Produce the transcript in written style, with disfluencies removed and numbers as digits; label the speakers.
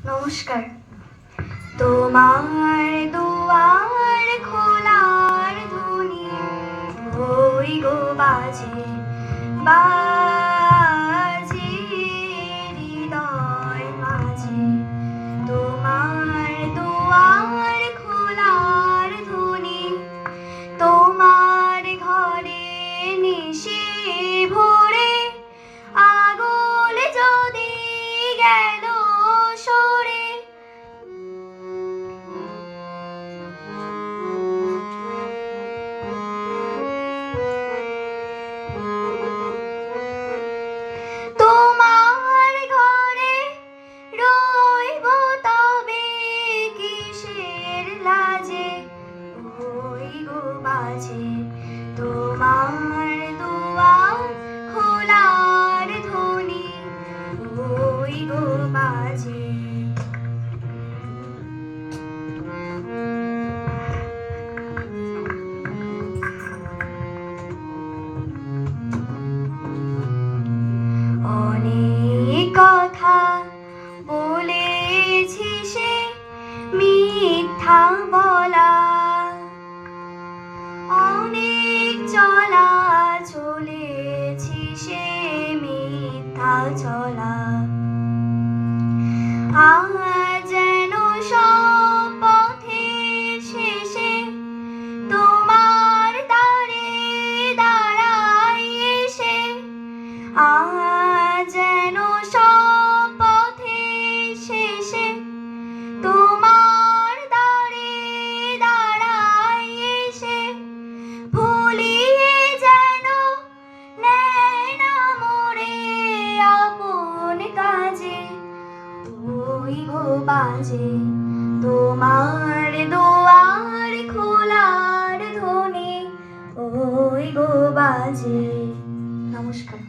Speaker 1: নমস্কার। তোমার দুয়ার খোলার ধ্বনি ওই গো বাজে বাজে হৃদয় মাঝে। তোমার দুয়ার খোলার ধ্বনি তোমার ঘরে নিশি ভোরে আগুন যদি গেল সরে। তোমার ঘরে রইব তবে কিসের লাজে ওই গো বাজে তোমার দুয়ার খোলার ধ্বনি ওই গো বাজে। অনেক কথা বলেছি সে মিথ্যা বলা, অনেক চলা চলেছি সে মিথ্যা চলা। যেন সব পথের শেষে তোমার দ্বারে দাঁড়াই এসে। যেন সব পথের শেষে তোমার দ্বারে দাঁড়াই এসে। ভুলিয়ে যেন নেয় না মোরে আপন কাজে ওই গো বাজে তোমার দুয়ার খোলার ধ্বনি ওই গো বাজে। নমস্কার।